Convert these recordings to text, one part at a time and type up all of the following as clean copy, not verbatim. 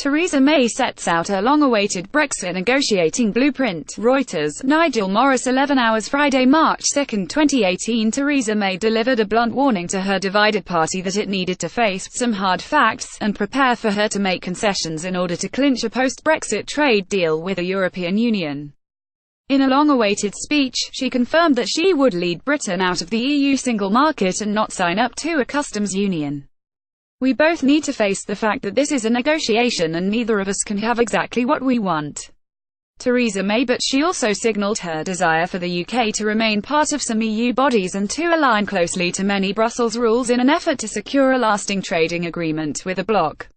Theresa May sets out her long-awaited Brexit negotiating blueprint. Reuters. Nigel Morris. 11 hours Friday, March 2, 2018. Theresa May delivered a blunt warning to her divided party that it needed to face some hard facts and prepare for her to make concessions in order to clinch a post-Brexit trade deal with the European Union. In a long-awaited speech, she confirmed that she would lead Britain out of the EU single market and not sign up to a customs union. "We both need to face the fact that this is a negotiation and neither of us can have exactly what we want," Theresa May. But she also signalled her desire for the UK to remain part of some EU bodies and to align closely to many Brussels rules in an effort to secure a lasting trading agreement with the bloc.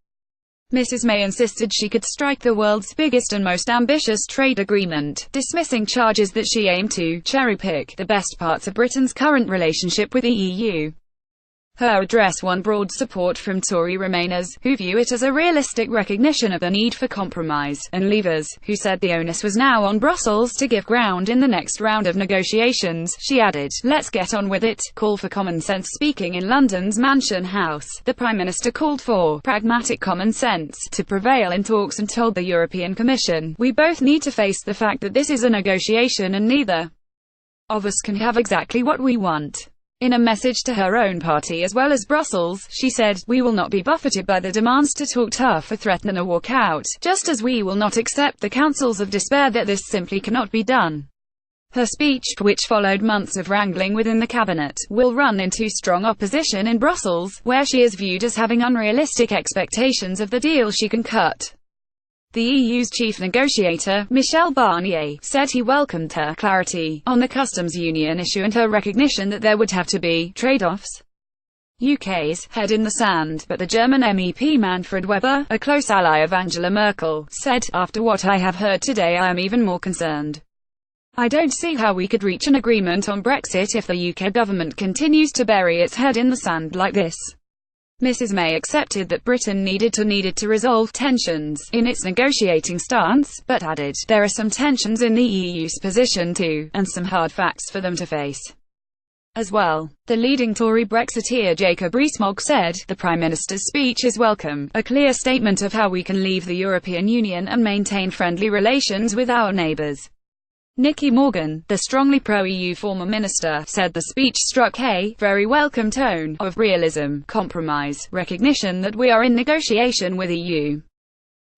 Mrs. May insisted she could strike the world's biggest and most ambitious trade agreement, dismissing charges that she aimed to cherry-pick the best parts of Britain's current relationship with the EU. Her address won broad support from Tory Remainers, who view it as a realistic recognition of the need for compromise, and Leavers, who said the onus was now on Brussels to give ground in the next round of negotiations. She added, "Let's get on with it." Call for common sense. Speaking in London's Mansion House, the Prime Minister called for pragmatic common sense to prevail in talks and told the European Commission, "We both need to face the fact that this is a negotiation and neither of us can have exactly what we want." In a message to her own party as well as Brussels, she said, "We will not be buffeted by the demands to talk tough or threaten a walkout, just as we will not accept the counsels of despair that this simply cannot be done." Her speech, which followed months of wrangling within the cabinet, will run into strong opposition in Brussels, where she is viewed as having unrealistic expectations of the deal she can cut. The EU's chief negotiator, Michel Barnier, said he welcomed her clarity on the customs union issue and her recognition that there would have to be trade-offs. UK's head in the sand, but the German MEP Manfred Weber, a close ally of Angela Merkel, said, "After what I have heard today I am even more concerned. I don't see how we could reach an agreement on Brexit if the UK government continues to bury its head in the sand like this." Mrs. May accepted that Britain needed to resolve tensions in its negotiating stance, but added, "There are some tensions in the EU's position too, and some hard facts for them to face as well." The leading Tory Brexiteer Jacob Rees-Mogg said, "The Prime Minister's speech is welcome, a clear statement of how we can leave the European Union and maintain friendly relations with our neighbours." Nicky Morgan, the strongly pro-EU former minister, said the speech struck a very welcome tone of realism, compromise, recognition that we are in negotiation with EU.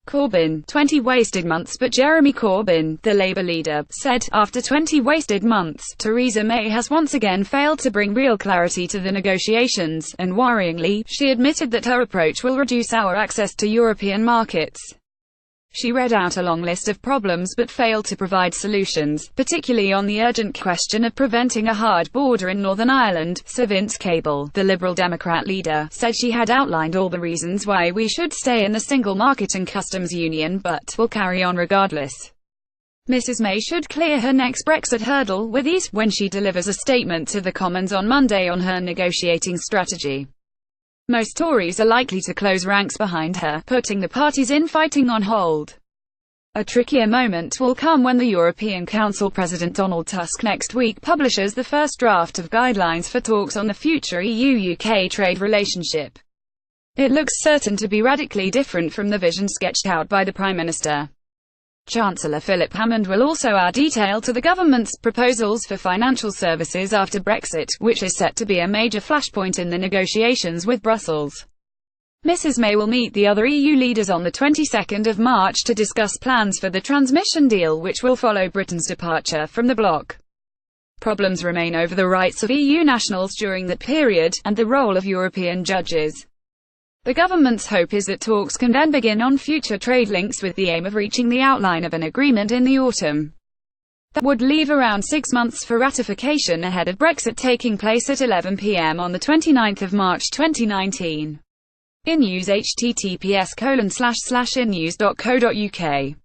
Corbyn, 20 wasted months. But Jeremy Corbyn, the Labour leader, said, after 20 wasted months, Theresa May has once again failed to bring real clarity to the negotiations, and worryingly, she admitted that her approach will reduce our access to European markets. She read out a long list of problems but failed to provide solutions, particularly on the urgent question of preventing a hard border in Northern Ireland. Sir Vince Cable, the Liberal Democrat leader, said she had outlined all the reasons why we should stay in the single market and customs union but will carry on regardless. Mrs. May should clear her next Brexit hurdle with ease when she delivers a statement to the Commons on Monday on her negotiating strategy. Most Tories are likely to close ranks behind her, putting the party's infighting on hold. A trickier moment will come when the European Council President Donald Tusk next week publishes the first draft of guidelines for talks on the future EU-UK trade relationship. It looks certain to be radically different from the vision sketched out by the Prime Minister. Chancellor Philip Hammond will also add detail to the government's proposals for financial services after Brexit, which is set to be a major flashpoint in the negotiations with Brussels. Mrs. May will meet the other EU leaders on the 22nd of March to discuss plans for the transmission deal which will follow Britain's departure from the bloc. Problems remain over the rights of EU nationals during that period, and the role of European judges. The government's hope is that talks can then begin on future trade links with the aim of reaching the outline of an agreement in the autumn. That would leave around 6 months for ratification ahead of Brexit taking place at 11 p.m. on the 29th of March 2019. In news https://innews.co.uk